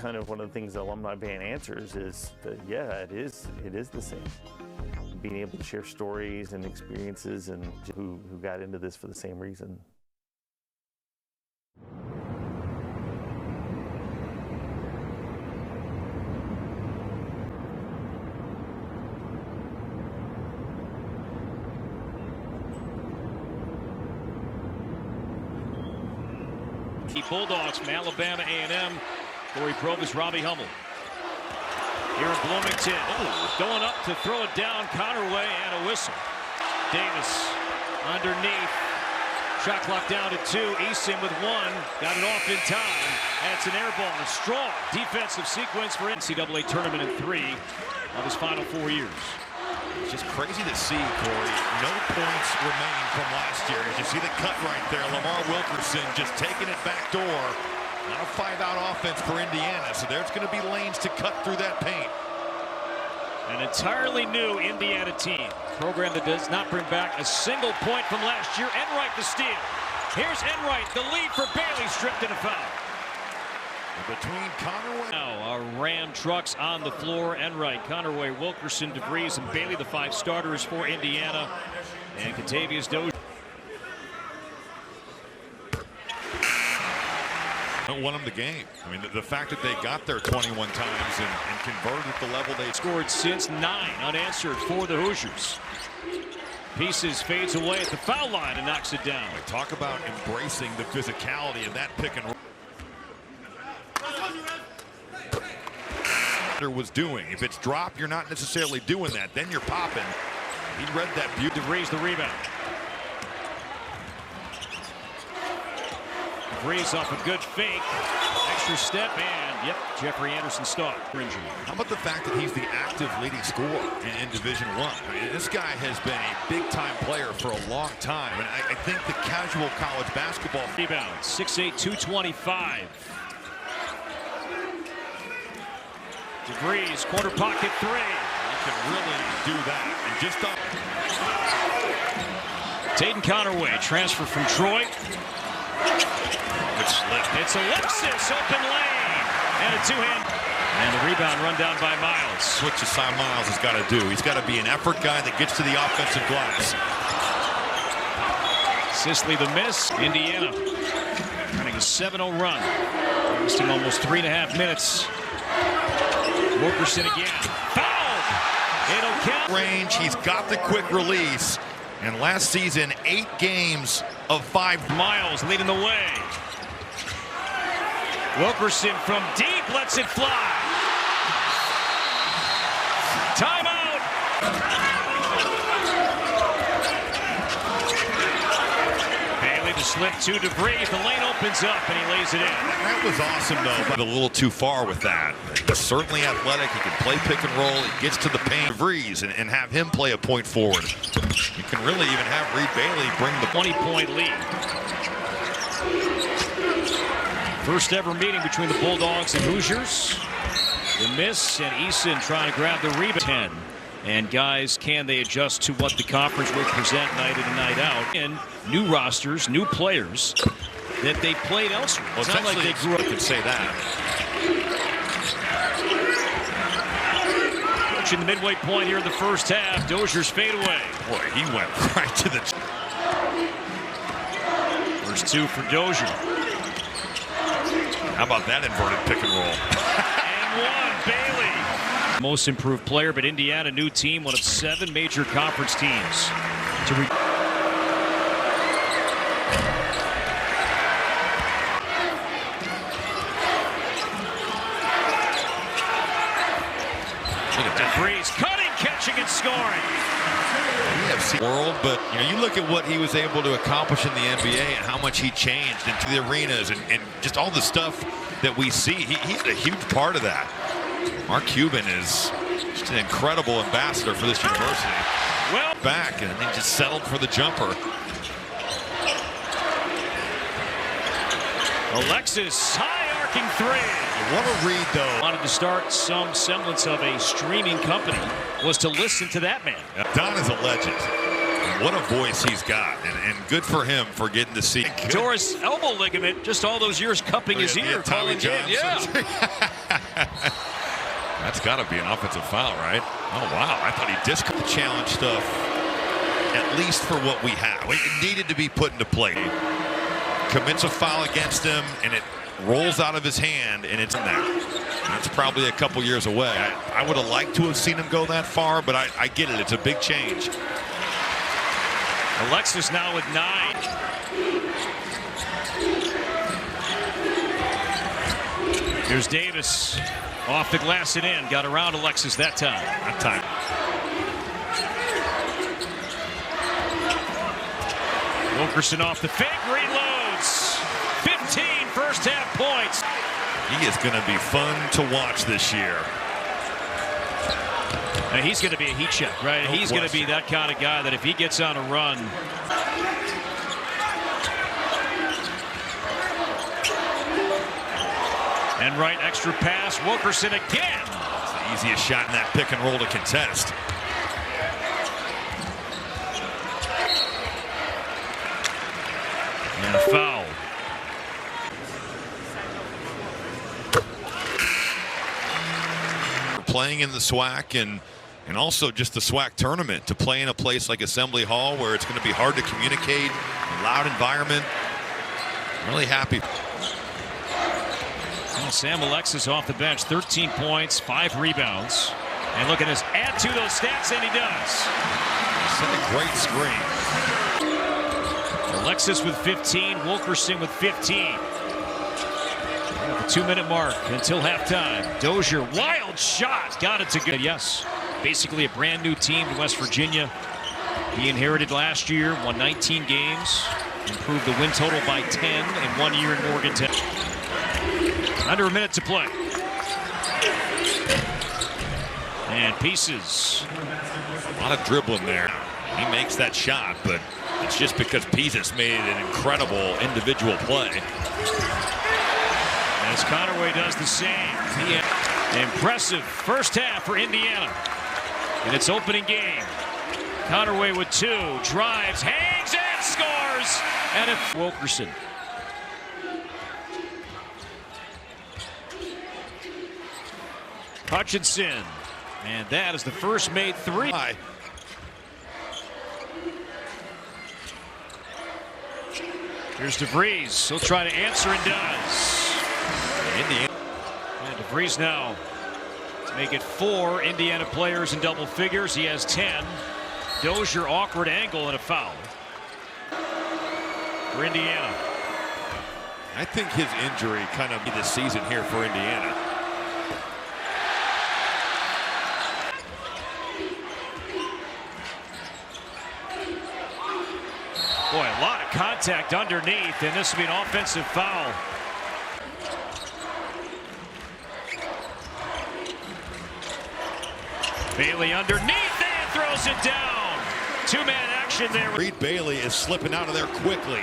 kind of one of the things the alumni band answers is that, yeah, it is the same. Being able to share stories and experiences and who got into this for the same reason. The Bulldogs from Alabama A&M. Corey Provis, Robbie Hummel. Here in Bloomington. Oh, going up to throw it down. Connerway and a whistle. Davis underneath. Shot clock down to 2. Eason with 1. Got it off in time. And it's an air ball. A strong defensive sequence for NCAA tournament in 3 of his final 4 years. It's just crazy to see, Corey. No points remaining from last year. As you see the cut right there, Lamar Wilkerson just taking it back door. Not a 5-out offense for Indiana, so there's going to be lanes to cut through that paint. An entirely new Indiana team. Program that does not bring back a single point from last year. Enright the steal. Here's Enright, the lead for Bailey, stripped in a foul. Between Connerway. Now our Ram trucks on the floor. Enright, Connerway, Wilkerson, DeVries, and Bailey, the 5 starters for Indiana. And Kentavious Dozier. Don't want them the game. I mean, the fact that they got there 21 times and converted at the level they scored since 9 unanswered for the Hoosiers. Pieces fades away at the foul line and knocks it down. Talk about embracing the physicality of that pick and roll. Was doing. If it's drop, you're not necessarily doing that. Then you're popping. He read that beauty. DeVries the rebound. DeVries off a good fake. Extra step and, yep, Jeffrey Anderson stop. How about the fact that he's the active leading scorer in Division I? I mean, this guy has been a big-time player for a long time, and I think the casual college basketball rebound. 6'8", 225. DeVries, corner pocket 3. He can really do that. And just up. Taden Connerway, transfer from Troy. Good slip. It's Alexis, open lane. And a 2-hand. And the rebound run down by Miles. Switch aside Miles has got to do. He's got to be an effort guy that gets to the offensive glass. Sisley the miss. Indiana running a 7-0 run. Wasting almost 3.5 minutes. Wilkerson again. Fouled! It'll count. Range, he's got the quick release. And last season, 8 games of 5. Miles leading the way. Wilkerson from deep lets it fly. Timeout! Bailey to slip to DeVries. The lane opens up and he lays it in. That was awesome, though, but a little too far with that. Certainly athletic. He can play pick and roll. He gets to the paint. DeVries and have him play a point forward. You can really even have Reed Bailey bring the 20-point lead. First ever meeting between the Bulldogs and Hoosiers. The miss, and Eason trying to grab the rebound. 10. And guys, can they adjust to what the conference will present night in and night out? And new rosters, new players that they played elsewhere. Well, it's not like they grew up. Could say that. In the midway point here in the first half, Dozier's fadeaway. Boy, he went right to the. First 2 for Dozier. How about that inverted pick and roll? And 1, Bailey. Most improved player, but Indiana, new team, one of 7 major conference teams to DeVries cutting, catching, and scoring. We have seen the world, but you look at what he was able to accomplish in the NBA and how much he changed into the arenas and just all the stuff that we see. He's a huge part of that. Mark Cuban is just an incredible ambassador for this university. Well, back and he just settled for the jumper. Alexis, high arcing 3. What a read, though. Wanted to start some semblance of a streaming company, was to listen to that man. Don is a legend. What a voice he's got, and good for him for getting to see. Doris elbow ligament, just all those years cupping his ear, Tommy John. Yeah. It's got to be an offensive foul, right? Oh, wow. I thought he discarded the challenge stuff, at least for what we have. It needed to be put into play. Commits a foul against him, and it rolls out of his hand, and it's in there. That's probably a couple years away. I would have liked to have seen him go that far, but I get it. It's a big change. Alexis now with 9. Here's Davis off the glass and in. Got around Alexis that time. Wilkerson off the fake, reloads. 15 first half points. He is going to be fun to watch this year. And he's going to be a heat check, right? No He's going to be that kind of guy that if he gets on a run. And right, extra pass, Wilkerson again. It's the easiest shot in that pick and roll to contest. And a foul. Playing in the SWAC and also just the SWAC tournament, to play in a place like Assembly Hall where it's going to be hard to communicate, a loud environment. I'm really happy. Well, Sam Alexis off the bench, 13 points, 5 rebounds. And look at this, add to those stats, and he does. Set a great screen. Alexis with 15, Wilkerson with 15. At the 2-minute mark until halftime. Dozier, wild shot, got it to good. Yes, basically a brand new team in West Virginia. He inherited last year, won 19 games, improved the win total by 10 in 1 year in Morgantown. Under a minute to play. And pieces. A lot of dribbling there. He makes that shot, but it's just because Pieces made an incredible individual play. As Conaway does the same. Impressive first half for Indiana in its opening game. Conaway with 2, drives, hangs, and scores. And if Wilkerson. Hutchinson, and that is the first made 3. Here's DeVries. He'll try to answer and does. Indiana. And DeVries now to make it 4 Indiana players in double figures. He has 10. Dozier, awkward angle and a foul for Indiana. I think his injury kind of be the season here for Indiana. Boy, a lot of contact underneath, and this will be an offensive foul. Bailey underneath and throws it down. 2-man action there. Reed Bailey is slipping out of there quickly.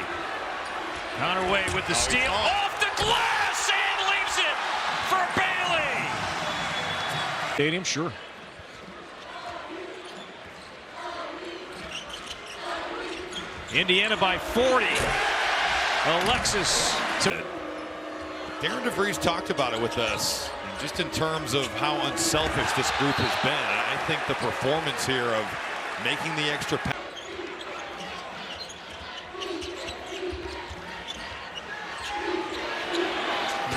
Conaway with the steal off the glass and leaves it for Bailey. Stadium, sure. Indiana by 40. Alexis. Darren DeVries talked about it with us, and just in terms of how unselfish this group has been. I think the performance here of making the extra pass.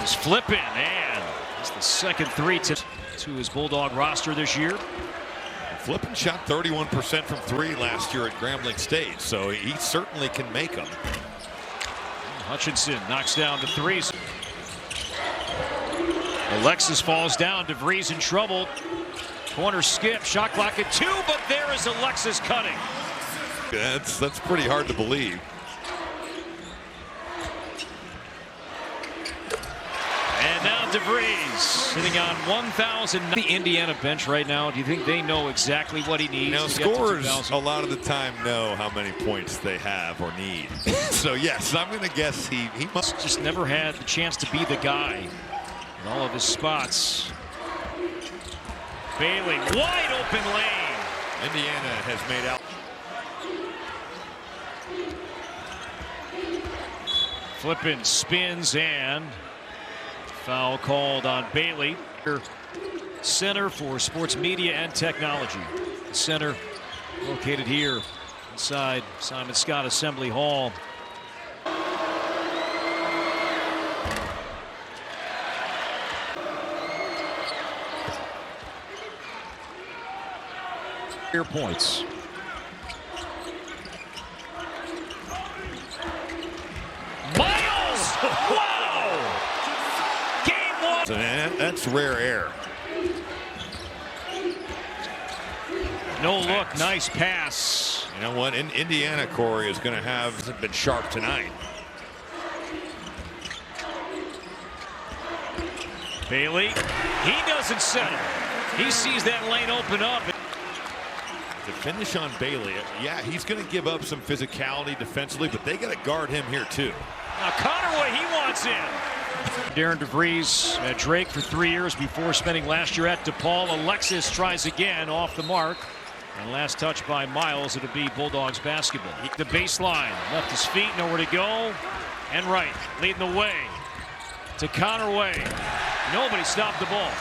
He's flipping, and it's the second 3 to his Bulldog roster this year. Flippin shot 31% from 3 last year at Grambling State, so he certainly can make them. Hutchinson knocks down the 3s. Alexis falls down. DeVries in trouble. Corner skip, shot clock at 2, but there is Alexis cutting. That's pretty hard to believe. And now DeVries sitting on 1,000. The Indiana bench right now, do you think they know exactly what he needs? Now, scorers a lot of the time know how many points they have or need. So, yes, I'm going to guess he must. Just never had the chance to be the guy in all of his spots. Bailey, wide open lane. Indiana has made out. Flippin spins and foul called on Bailey. Center for Sports Media and Technology. The center located here inside Simon Scott Assembly Hall. Points. Miles! Wow! Game one. That's rare air. No look, nice pass. You know what? Indiana, Corey, is going to have been sharp tonight. Bailey, he doesn't settle. He sees that lane open up. To finish on Bailey, yeah, he's going to give up some physicality defensively, but they got to guard him here too. Now Conaway, he wants in. Darren DeVries at Drake for 3 years before spending last year at DePaul. Alexis tries again off the mark. And last touch by Miles, it'll be Bulldogs basketball. The baseline, left his feet, nowhere to go. And right, leading the way to Conaway. Nobody stopped the ball.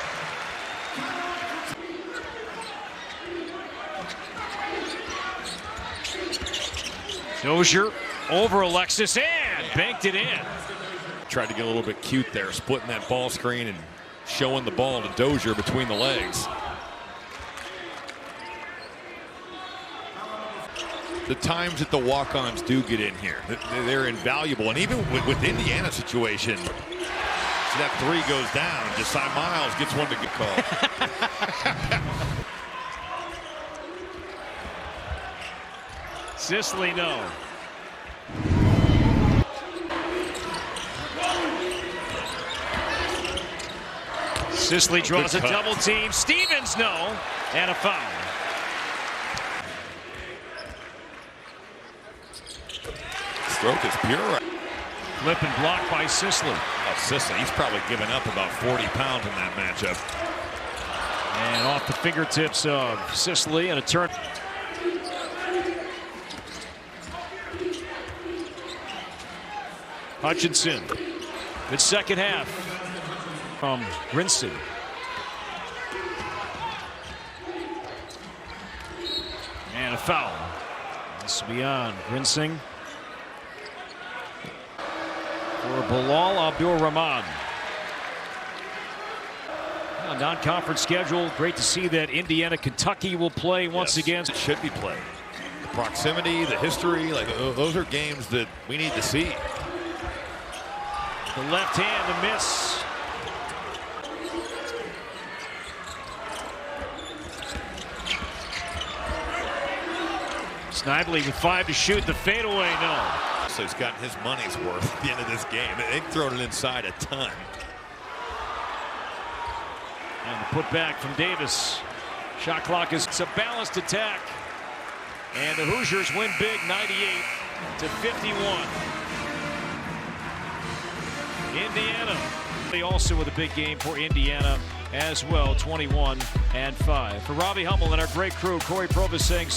Dozier over Alexis and banked it in. Tried to get a little bit cute there, splitting that ball screen and showing the ball to Dozier between the legs. The times that the walk-ons do get in here, they're invaluable. And even with Indiana's situation, so that three goes down. Josiah Miles gets one to get called. Sisley, no. Sisley draws a double team. Stevens, no. And a foul. Stroke is pure. Flip and blocked by Sisley. Oh, Sisley, he's probably given up about 40 pounds in that matchup. And off the fingertips of Sisley and a turn. Hutchinson. Good second half from Grinson. And a foul. This will be on Grinsing. For Bilal Abdul-Rahman. Non-conference schedule. Great to see that Indiana, Kentucky will play once again. It should be played. The proximity, the history, like those are games that we need to see. The left hand, the miss. Snively with 5 to shoot. The fadeaway, no. So he's gotten his money's worth at the end of this game. They've thrown it inside a ton. And the putback from Davis. Shot clock is a balanced attack. And the Hoosiers win big, 98-51. Indiana. They also with a big game for Indiana as well, 21-5. For Robbie Hummel and our great crew, Corey Provis saying